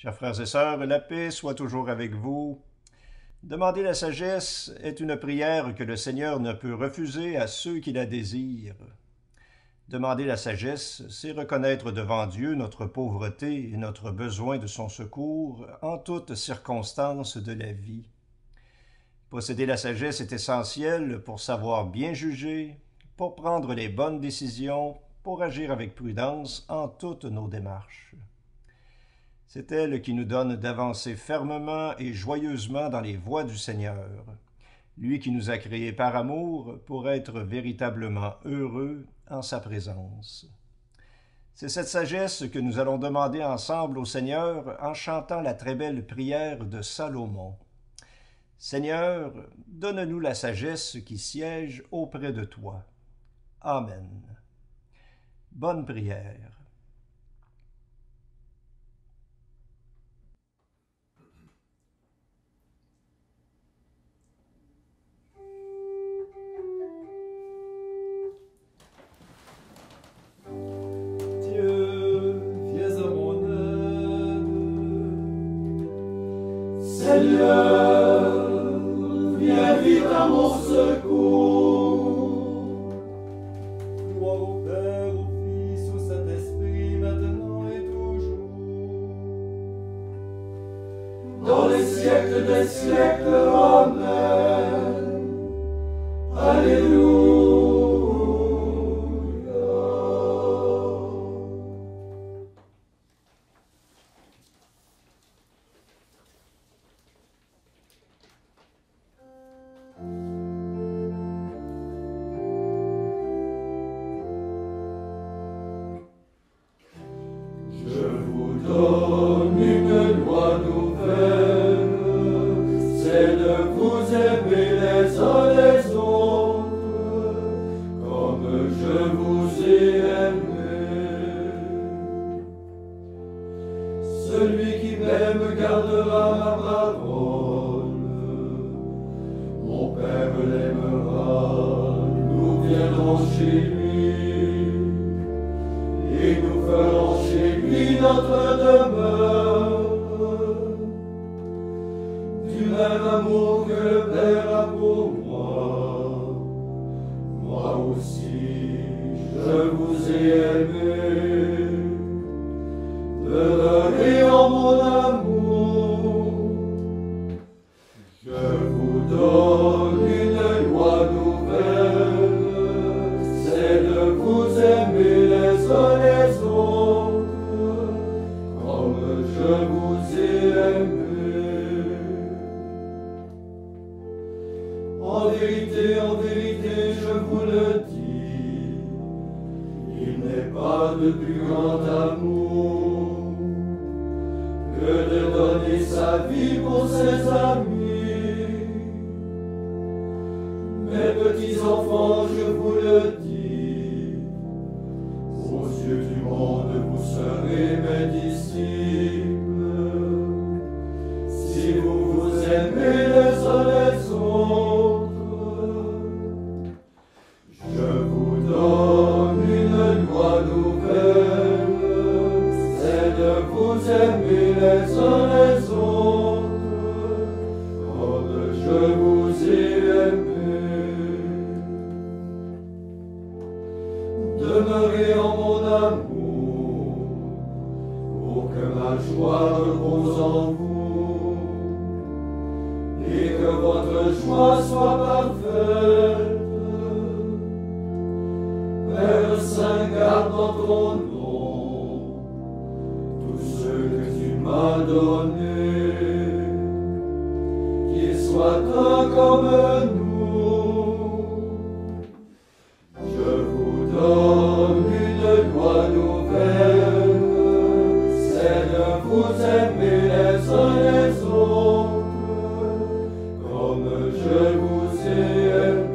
Chers frères et sœurs, la paix soit toujours avec vous. Demander la sagesse est une prière que le Seigneur ne peut refuser à ceux qui la désirent. Demander la sagesse, c'est reconnaître devant Dieu notre pauvreté et notre besoin de son secours en toutes circonstances de la vie. Posséder la sagesse est essentiel pour savoir bien juger, pour prendre les bonnes décisions, pour agir avec prudence en toutes nos démarches. C'est elle qui nous donne d'avancer fermement et joyeusement dans les voies du Seigneur, lui qui nous a créés par amour pour être véritablement heureux en sa présence. C'est cette sagesse que nous allons demander ensemble au Seigneur en chantant la très belle prière de Salomon. Seigneur, donne-nous la sagesse qui siège auprès de toi. Amen. Bonne prière. Seigneur, viens vite à mon secours. Gloire au Père, au Fils, au Saint-Esprit, maintenant et toujours. Dans les siècles des siècles, Amen. Alléluia. Je vous donne une loi nouvelle, c'est de vous aimer les uns les autres, comme je vous ai aimé. Celui qui m'aime gardera ma parole, mon Père l'aimera, nous viendrons chez lui. Et nous ferons chez lui notre demeure. Du même amour que le Père a pour moi aussi je vous ai aimé. Demeurez en mon amour. Je vous donne une loi nouvelle, c'est de vous aimer les uns les autres, comme je vous ai aimé. En vérité, je vous le dis, il n'est pas de plus grand amour que de donner sa vie pour ses amis. Mes petits enfants, je vous le dis, aux yeux du monde, vous serez mes disciples, si vous vous aimez les uns les autres. Je vous donne une loi nouvelle, c'est de vous aimer les uns les autres, comme je vous ai aimé. Demeurez en mon amour, pour que ma joie repose en vous, et que votre joie soit parfaite. Père Saint, garde en ton nom tous ceux que tu m'as donnés, qu'ils soient un comme nous. Je vous donne une loi nouvelle, c'est de vous aimer les uns les autres, comme je vous ai aimé.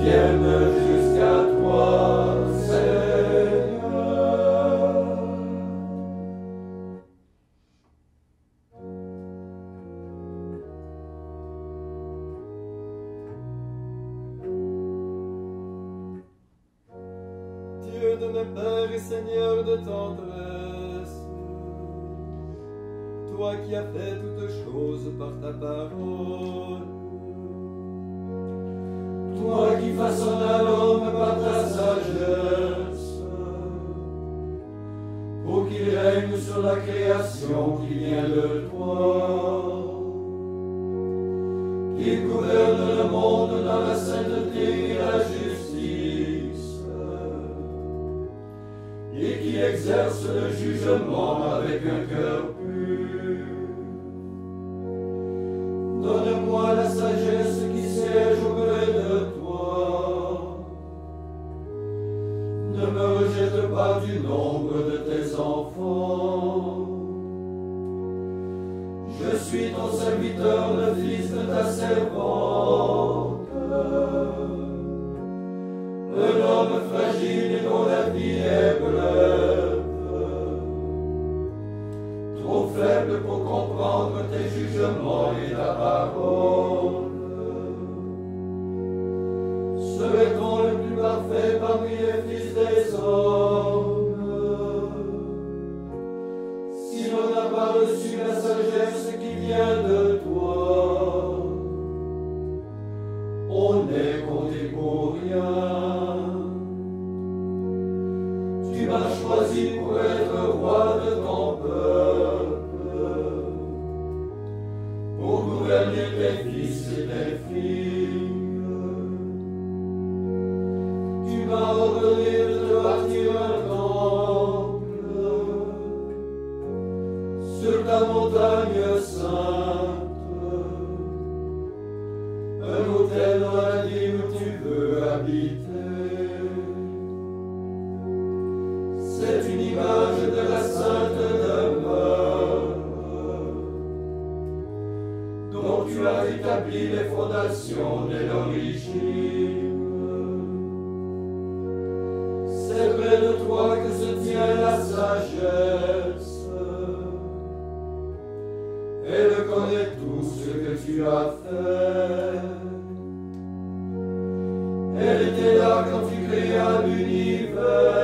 viennent jusqu'à toi, Seigneur. Dieu de mes pères et Seigneur de tendresse, toi qui as fait toutes choses par ta parole, Toi qui façonnas l'homme par ta sagesse, pour qu'il règne sur la création qui vient de toi, qu'il gouverne le monde dans la sainteté et la justice, et qui exerce le jugement avec un cœur pur. Donne-moi la sagesse qui siège auprès de toi. Ne me rejette pas du nombre de tes enfants. Je suis ton serviteur, le fils de ta servante. Un homme fragile et dont la vie est brève. Trop faible pour comprendre tes jugements et ta parole. Serait-on le plus parfait parmi les fils des hommes, si l'on n'a pas reçu la sagesse qui vient de toi? On n'est compté pour rien. Tu m'as choisi pour être roi de ton peuple, pour gouverner tes fils et tes filles. Tu m'as ordonné de te bâtir un temple sur ta montagne sainte, un autel dans la ville où tu veux habiter. C'est une image de la sainte demeure dont tu as établi les fondations dès l'origine. C'est près de toi que se tient la sagesse. Elle connaît tout ce que tu as fait. Elle était là quand tu créas l'univers.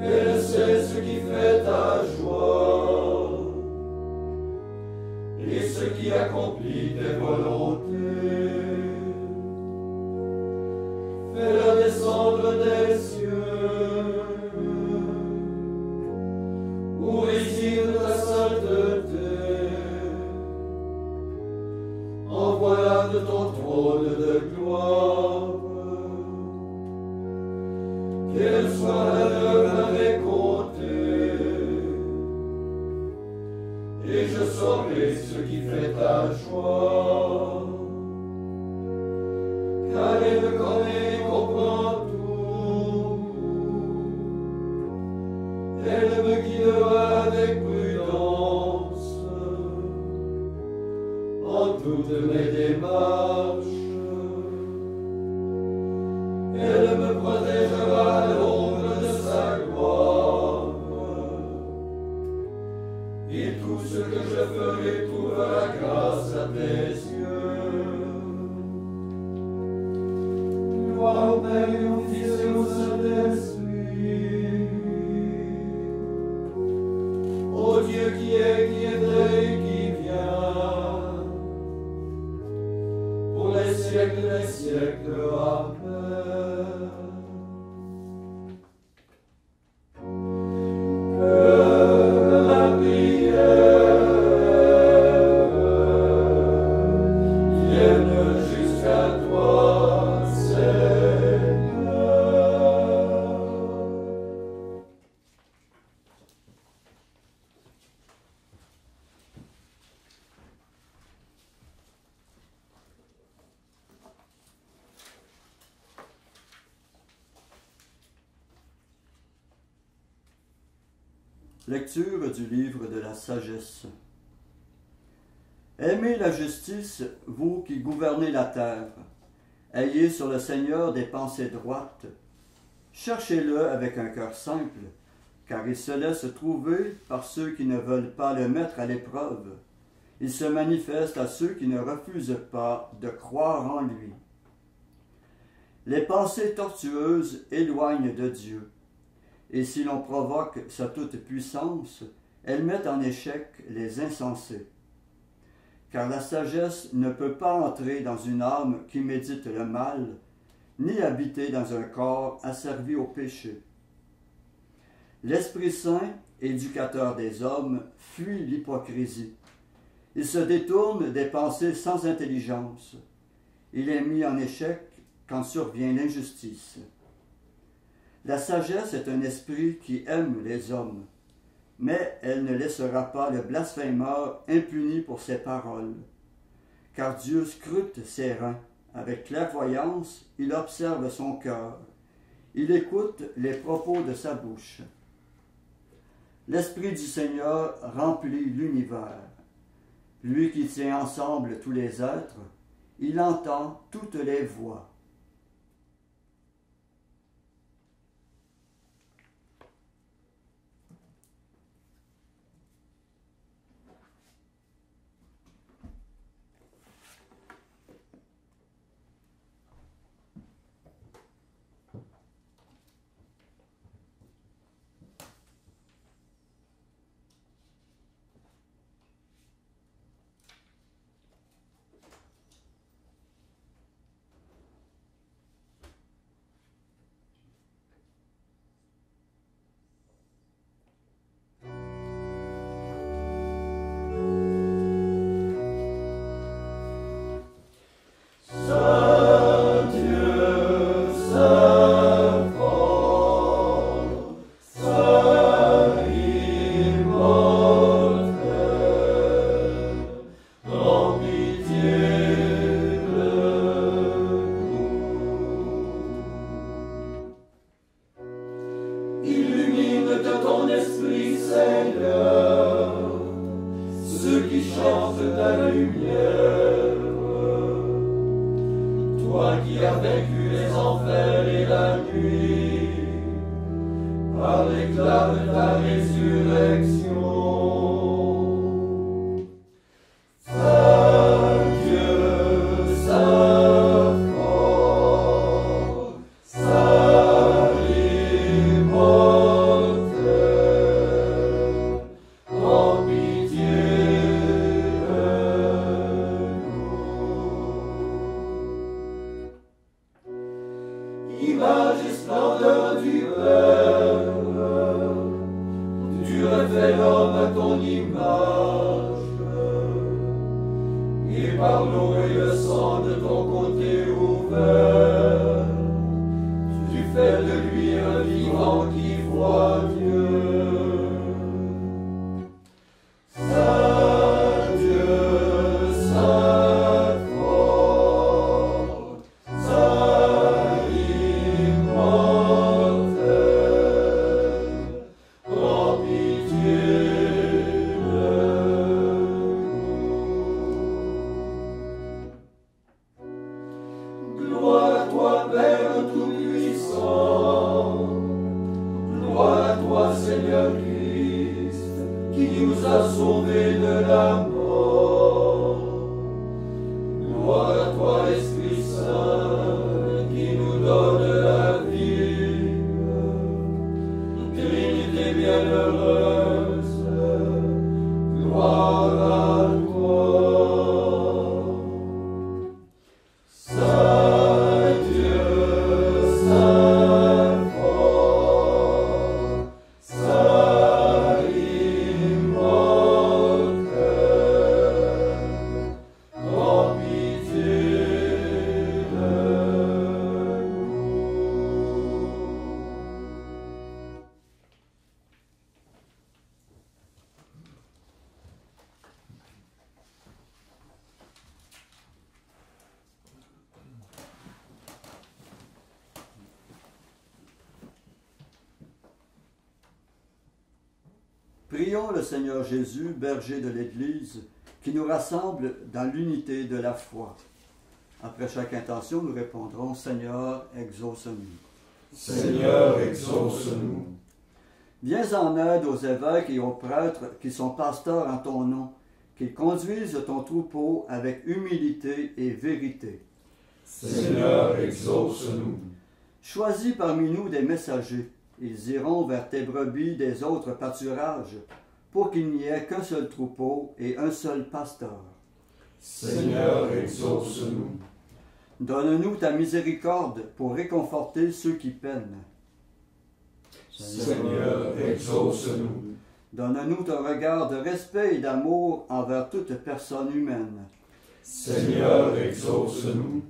Elle sait ce qui fait ta joie et ce qui accomplit tes volontés. Fais-la descendre des cieux, où réside ta sainteté. Envoie-la de ton trône de gloire. Qu'elle soit l'aveugle avec compter, et je saurai ce qui fait ta joie. Car elle me connaît et comprend tout. Elle me guidera avec prudence en toutes mes démarches. Elle me protégera à l'ombre de sa gloire. Et tout ce que je ferai trouvera grâce à tes yeux. Gloire au Père et au Fils et au Saint-Esprit. Ô Dieu qui était et qui vient, pour les siècles des siècles. Amen. Que la prière vienne jusqu'à toi, Seigneur. Lecture du livre de la sagesse. Aimez la justice, vous qui gouvernez la terre. Ayez sur le Seigneur des pensées droites. Cherchez-le avec un cœur simple, car il se laisse trouver par ceux qui ne veulent pas le mettre à l'épreuve. Il se manifeste à ceux qui ne refusent pas de croire en lui. Les pensées tortueuses éloignent de Dieu, et si l'on provoque sa toute-puissance, elles mettent en échec les insensés. Car la sagesse ne peut pas entrer dans une âme qui médite le mal, ni habiter dans un corps asservi au péché. L'Esprit Saint, éducateur des hommes, fuit l'hypocrisie. Il se détourne des pensées sans intelligence. Il est mis en échec quand survient l'injustice. La sagesse est un esprit qui aime les hommes, mais elle ne laissera pas le blasphémeur impuni pour ses paroles. Car Dieu scrute ses reins. Avec clairvoyance, il observe son cœur. Il écoute les propos de sa bouche. L'Esprit du Seigneur remplit l'univers. Lui qui tient ensemble tous les êtres, il entend toutes les voix. Prions le Seigneur Jésus, berger de l'Église, qui nous rassemble dans l'unité de la foi. Après chaque intention, nous répondrons « Seigneur, exauce-nous ». Seigneur, exauce-nous. Viens en aide aux évêques et aux prêtres qui sont pasteurs en ton nom, qu'ils conduisent ton troupeau avec humilité et vérité. Seigneur, exauce-nous. Choisis parmi nous des messagers. Ils iront vers tes brebis des autres pâturages, pour qu'il n'y ait qu'un seul troupeau et un seul pasteur. Seigneur, exauce-nous. Donne-nous ta miséricorde pour réconforter ceux qui peinent. Seigneur, exauce-nous. Donne-nous ton regard de respect et d'amour envers toute personne humaine. Seigneur, exauce-nous.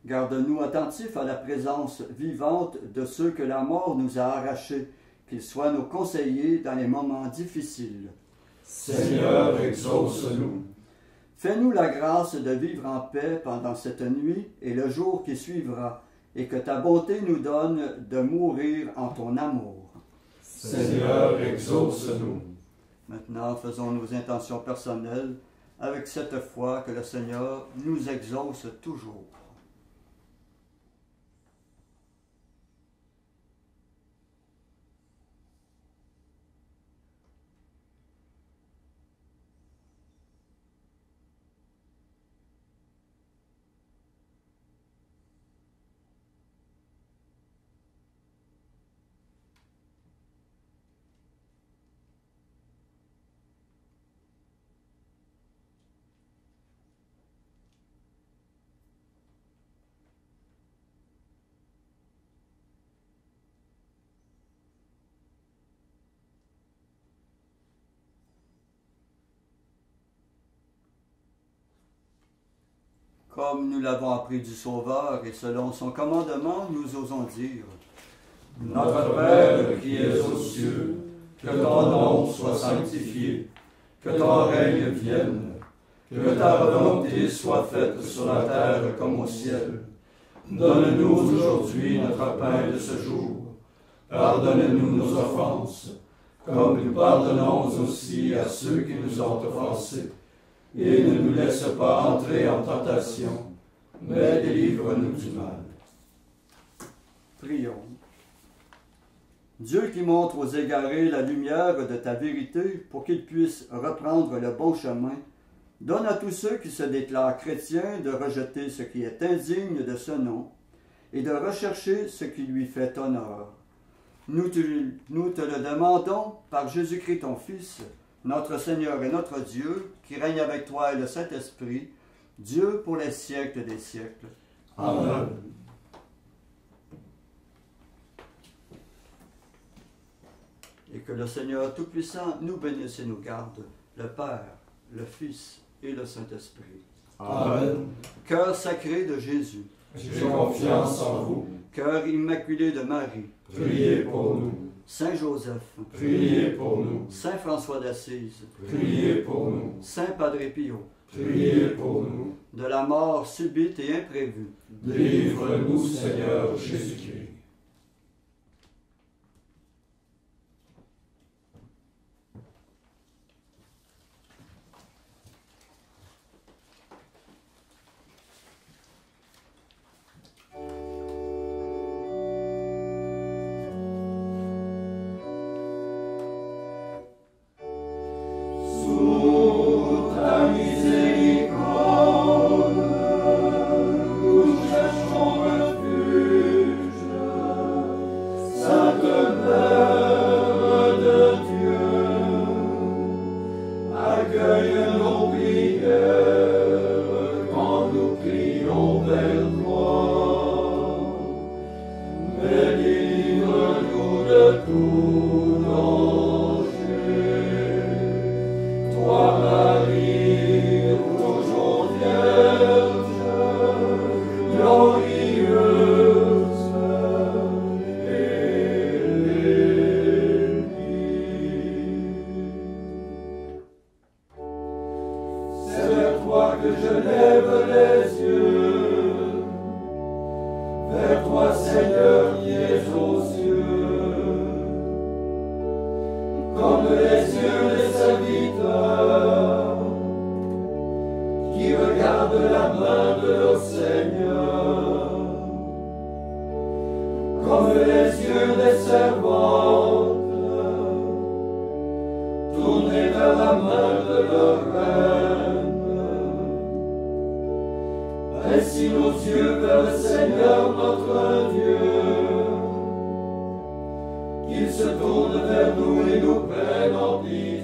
Garde-nous attentifs à la présence vivante de ceux que la mort nous a arrachés, qu'ils soient nos conseillers dans les moments difficiles. Seigneur, exauce-nous. Fais-nous la grâce de vivre en paix pendant cette nuit et le jour qui suivra, et que ta bonté nous donne de mourir en ton amour. Seigneur, exauce-nous. Maintenant, faisons nos intentions personnelles avec cette foi que le Seigneur nous exauce toujours. Comme nous l'avons appris du Sauveur et selon son commandement, nous osons dire « Notre Père qui es aux cieux, que ton nom soit sanctifié, que ton règne vienne, que ta volonté soit faite sur la terre comme au ciel. Donne-nous aujourd'hui notre pain de ce jour. Pardonne-nous nos offenses, comme nous pardonnons aussi à ceux qui nous ont offensés. Et ne nous laisse pas entrer en tentation, mais délivre-nous du mal. » Prions. Dieu qui montre aux égarés la lumière de ta vérité pour qu'ils puissent reprendre le bon chemin, donne à tous ceux qui se déclarent chrétiens de rejeter ce qui est indigne de ce nom et de rechercher ce qui lui fait honneur. Nous te le demandons par Jésus-Christ ton Fils, notre Seigneur et notre Dieu, qui règne avec toi et le Saint-Esprit, Dieu pour les siècles des siècles. Amen. Et que le Seigneur Tout-Puissant nous bénisse et nous garde, le Père, le Fils et le Saint-Esprit. Amen. Cœur sacré de Jésus, J'ai confiance en vous. cœur immaculé de Marie, Priez pour nous. Saint Joseph, Priez pour nous. Saint François d'Assise, Priez pour nous. Saint Padre Pio, Priez pour nous. de la mort subite et imprévue, Délivre-nous, Seigneur Jésus-Christ. Sous ta miséricorde, nous cherchons refuge. Sainte Mère de Dieu, accueille nos prières quand nous crions vers toi. Mais délivre-nous de tout danger. Toi, Marie, toujours vierge, glorieuse et bénie. C'est vers toi que je lève les yeux, Ainsi nos yeux vers le Seigneur notre Dieu, qu'il se tourne vers nous et nous prenne en pitié.